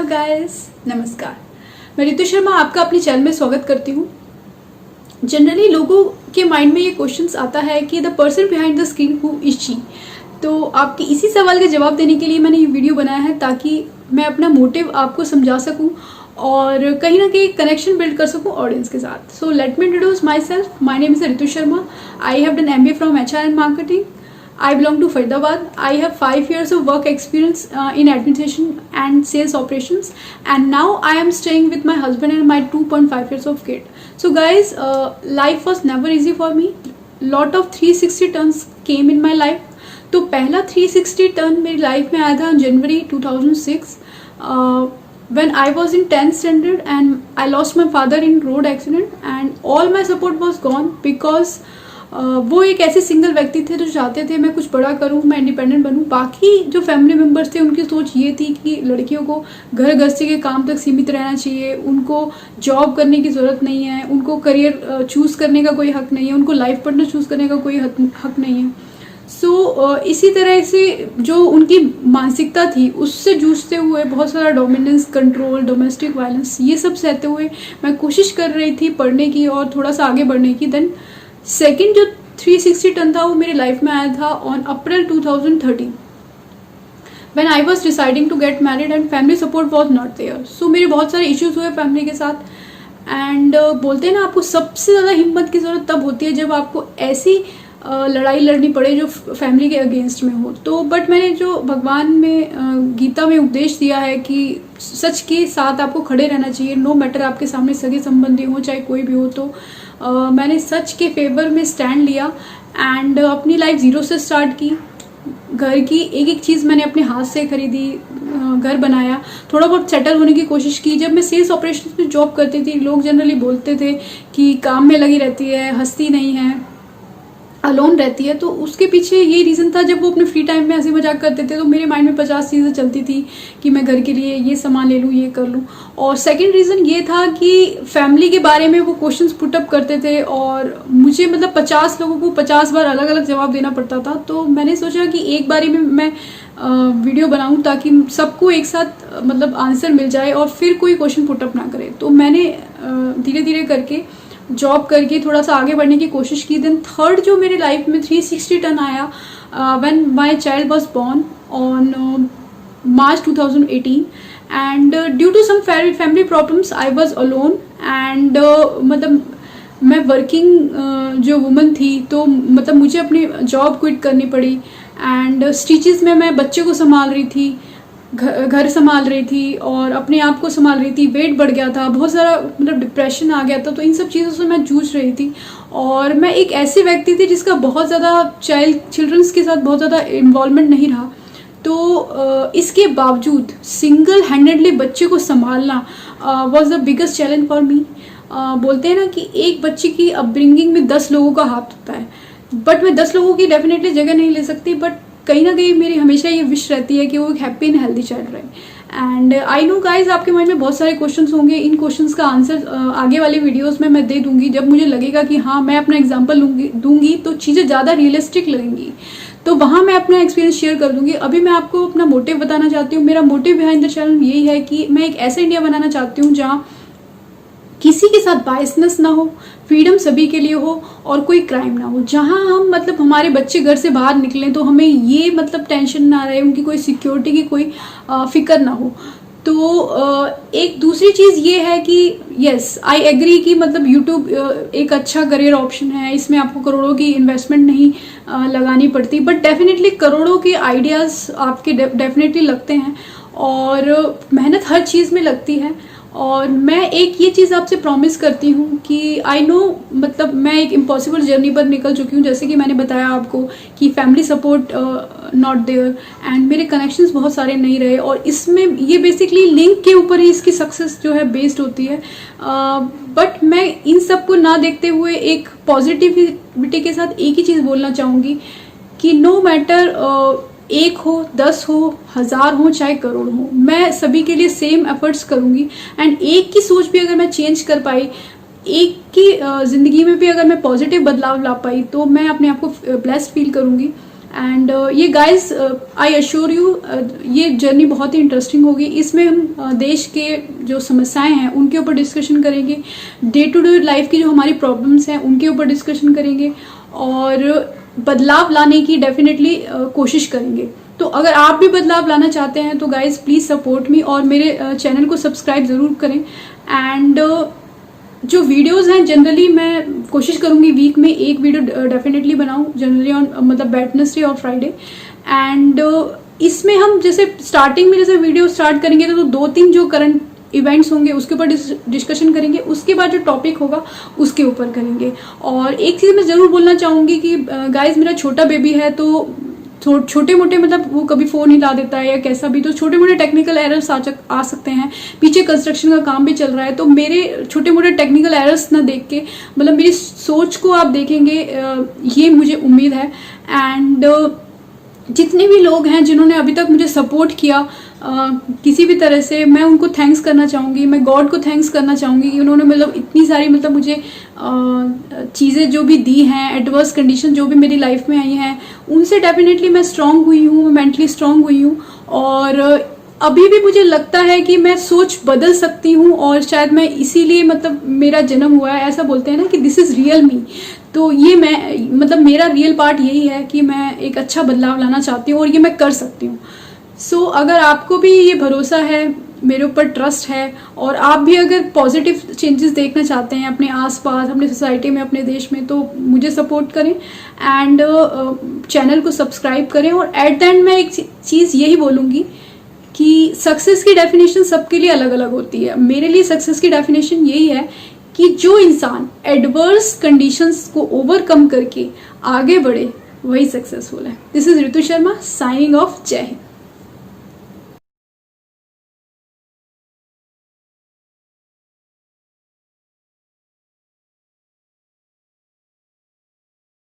Guys, नमस्कार। मैं रितु शर्मा आपका अपने चैनल में स्वागत करती हूँ। जनरली लोगों के माइंड में ये क्वेश्चंस आता है कि the person behind the screen who is she. तो आपके इसी सवाल के जवाब देने के लिए मैंने ये वीडियो बनाया है ताकि मैं अपना मोटिव आपको समझा सकूं और कहीं ना कहीं कनेक्शन बिल्ड कर सकूं ऑडियंस के साथ। So let me introduce my self. My name is Ritu Sharma. I have done MBA from HR and Marketing. I belong to Faridabad. I have 5 years of work experience in administration and sales operations, and now I am staying with my husband and my 2.5 years of kid. So guys, life was never easy for me. Lot of 360 turns came in my life. तो पहला 360 turn मेरी life में आया था जनवरी 2006 when I was in 10th standard and I lost my father in road accident and all my support was gone because वो एक ऐसे single व्यक्ति थे जो चाहते थे मैं कुछ बड़ा करूं, मैं इंडिपेंडेंट बनूं। बाकी जो फैमिली मेम्बर्स थे उनकी सोच ये थी कि लड़कियों को घर गृहस्थी के काम तक सीमित रहना चाहिए, उनको जॉब करने की ज़रूरत नहीं है, उनको करियर चूज़ करने का कोई हक नहीं है, उनको लाइफ पार्टनर चूज़ करने का कोई हक नहीं है। सो इसी तरह से जो उनकी मानसिकता थी उससे जूझते हुए बहुत सारा डोमिनेंस, कंट्रोल, डोमेस्टिक वायलेंस, ये सब सहते हुए मैं कोशिश कर रही थी पढ़ने की और थोड़ा सा आगे बढ़ने की। देन सेकेंड जो 360 टर्न था वो मेरी लाइफ में आया था on April 2013 when I was deciding to get married and family support was not there. So मेरे बहुत सारे इश्यूज हुए फैमिली के साथ एंड बोलते हैं ना, आपको सबसे ज़्यादा हिम्मत की ज़रूरत तब होती है जब आपको ऐसी लड़ाई लड़नी पड़े जो फैमिली के अगेंस्ट में हो। तो बट मैंने जो भगवान में गीता में उपदेश दिया है कि सच के साथ आपको खड़े रहना चाहिए, नो मैटर आपके सामने सगे संबंधी हो चाहे कोई भी हो। तो मैंने सच के फेवर में स्टैंड लिया एंड अपनी लाइफ ज़ीरो से स्टार्ट की। घर की एक एक चीज़ मैंने अपने हाथ से खरीदी, घर बनाया, थोड़ा बहुत सेटल होने की कोशिश की। जब मैं सेल्स ऑपरेशन में जॉब करती थी लोग जनरली बोलते थे कि काम में लगी रहती है, हंसती नहीं है, अलोन रहती है। तो उसके पीछे ये रीज़न था, जब वो अपने फ्री टाइम में हंसी मजाक करते थे तो मेरे माइंड में 50 चीज़ें चलती थी कि मैं घर के लिए ये सामान ले लूँ, ये कर लूँ। और सेकंड रीज़न ये था कि फैमिली के बारे में वो क्वेश्चंस पुटअप करते थे और मुझे मतलब 50 लोगों को 50 बार अलग अलग जवाब देना पड़ता था। तो मैंने सोचा कि एक बारी में मैं वीडियो बनाऊँ ताकि सबको एक साथ मतलब आंसर मिल जाए और फिर कोई क्वेश्चन पुटअप ना करे। तो मैंने धीरे धीरे करके जॉब करके थोड़ा सा आगे बढ़ने की कोशिश की। देन थर्ड जो मेरे लाइफ में 360 टर्न आया when my child was born on March 2018 and due to some family problems I was alone and मतलब मैं वर्किंग जो वुमन थी तो मतलब मुझे अपनी जॉब क्विट करनी पड़ी एंड स्टिचेस में मैं बच्चे को संभाल रही थी, घर संभाल रही थी और अपने आप को संभाल रही थी। वेट बढ़ गया था, बहुत सारा मतलब डिप्रेशन आ गया था। तो इन सब चीज़ों से मैं जूझ रही थी और मैं एक ऐसे व्यक्ति थी जिसका बहुत ज़्यादा चिल्ड्रंस के साथ बहुत ज़्यादा इन्वॉल्वमेंट नहीं रहा। तो इसके बावजूद सिंगल हैंडेडली बच्चे को संभालना was the biggest challenge for me. बोलते हैं ना कि एक बच्चे की अपब्रिंगिंग में 10 लोगों का हाथ होता है, बट मैं 10 लोगों की डेफिनेटली जगह नहीं ले सकती। बट कहीं ना कहीं मेरी हमेशा ये विश रहती है कि वो एक हैप्पी एंड हेल्दी चाइल्ड रहे। एंड आई नो गाइज, आपके माइंड में बहुत सारे क्वेश्चंस होंगे। इन क्वेश्चंस का आंसर आगे वाली वीडियोस में मैं दे दूंगी जब मुझे लगेगा कि हाँ मैं अपना एग्जांपल दूंगी तो चीज़ें ज़्यादा रियलिस्टिक लगेंगी, तो वहाँ मैं अपना एक्सपीरियंस शेयर कर दूंगी। अभी मैं आपको अपना मोटिव बताना चाहती हूँ। मेरा मोटिव बिहाइंड द चैनल यही है कि मैं एक ऐसा इंडिया बनाना चाहती हूँ जहाँ किसी के साथ बायसनेस ना हो, फ्रीडम सभी के लिए हो और कोई क्राइम ना हो। जहां हम मतलब हमारे बच्चे घर से बाहर निकलें तो हमें ये मतलब टेंशन ना रहे, उनकी कोई सिक्योरिटी की कोई फिक्र ना हो। तो एक दूसरी चीज़ ये है कि यस आई एग्री कि मतलब यूट्यूब एक अच्छा करियर ऑप्शन है, इसमें आपको करोड़ों की इन्वेस्टमेंट नहीं लगानी पड़ती, बट डेफिनेटली करोड़ों के आइडियाज़ आपके डेफिनेटली लगते हैं और मेहनत हर चीज़ में लगती है। और मैं एक ये चीज़ आपसे प्रॉमिस करती हूँ कि आई नो मतलब मैं एक इम्पॉसिबल जर्नी पर निकल चुकी हूँ, जैसे कि मैंने बताया आपको कि family support not there and मेरे कनेक्शंस बहुत सारे नहीं रहे और इसमें ये बेसिकली लिंक के ऊपर ही इसकी सक्सेस जो है बेस्ड होती है। बट मैं इन सब को ना देखते हुए एक पॉजिटिविटी के साथ एक ही चीज़ बोलना चाहूँगी कि नो मैटर एक हो, 10 हो, 1000 हो, चाहे करोड़ हो, मैं सभी के लिए सेम एफर्ट्स करूंगी। एंड एक की सोच भी अगर मैं चेंज कर पाई, एक की जिंदगी में भी अगर मैं पॉजिटिव बदलाव ला पाई तो मैं अपने आप को ब्लेस्ड फील करूंगी। एंड ये गाइस आई अश्योर यू ये जर्नी बहुत ही इंटरेस्टिंग होगी। इसमें हम देश के जो समस्याएं हैं उनके ऊपर डिस्कशन करेंगे, डे टू डे लाइफ की जो हमारी प्रॉब्लम्स हैं उनके ऊपर डिस्कशन करेंगे और बदलाव लाने की डेफिनेटली कोशिश करेंगे। तो अगर आप भी बदलाव लाना चाहते हैं तो गाइज प्लीज़ सपोर्ट मी और मेरे चैनल को सब्सक्राइब ज़रूर करें। एंड जो वीडियोस हैं जनरली मैं कोशिश करूंगी वीक में एक वीडियो डेफिनेटली बनाऊं, जनरली ऑन मतलब वेडनेसडे और फ्राइडे। एंड इसमें हम जैसे स्टार्टिंग में जैसे वीडियो स्टार्ट करेंगे तो 2-3 जो करंट इवेंट्स होंगे उसके ऊपर डिस्कशन करेंगे, उसके बाद जो टॉपिक होगा उसके ऊपर करेंगे। और एक चीज़ मैं ज़रूर बोलना चाहूँगी कि गाइज मेरा छोटा बेबी है तो छोटे मोटे मतलब वो कभी फ़ोन हिला देता है या कैसा भी, तो छोटे मोटे टेक्निकल एरर्स आ सकते हैं। पीछे कंस्ट्रक्शन का काम भी चल रहा है तो मेरे छोटे मोटे टेक्निकल एरर्स ना देख के मतलब मेरी सोच को आप देखेंगे, ये मुझे उम्मीद है। एंड जितने भी लोग हैं जिन्होंने अभी तक मुझे सपोर्ट किया किसी भी तरह से, मैं उनको थैंक्स करना चाहूँगी। मैं गॉड को थैंक्स करना चाहूँगी कि उन्होंने मतलब इतनी सारी मतलब मुझे चीज़ें जो भी दी हैं, एडवर्स कंडीशन जो भी मेरी लाइफ में आई हैं, उनसे डेफिनेटली मैं स्ट्रांग हुई हूँ, मैं मेंटली स्ट्रांग हुई हूँ। और अभी भी मुझे लगता है कि मैं सोच बदल सकती हूँ और शायद मैं इसीलिए मतलब मेरा जन्म हुआ है। ऐसा बोलते हैं ना कि दिस इज़ रियल मी, तो ये मैं मतलब मेरा रियल पार्ट यही है कि मैं एक अच्छा बदलाव लाना चाहती हूँ और ये मैं कर सकती हूँ। सो अगर आपको भी ये भरोसा है, मेरे ऊपर ट्रस्ट है और आप भी अगर पॉजिटिव चेंजेस देखना चाहते हैं अपने आसपास, अपने सोसाइटी में, अपने देश में, तो मुझे सपोर्ट करें एंड चैनल को सब्सक्राइब करें। और एट द एंड मैं एक चीज़ यही बोलूँगी कि सक्सेस की डेफिनेशन सबके लिए अलग अलग होती है। मेरे लिए सक्सेस की डेफिनेशन यही है कि जो इंसान एडवर्स कंडीशंस को ओवरकम करके आगे बढ़े वही सक्सेसफुल है। This is Ritu Sharma signing off. जय हिंद।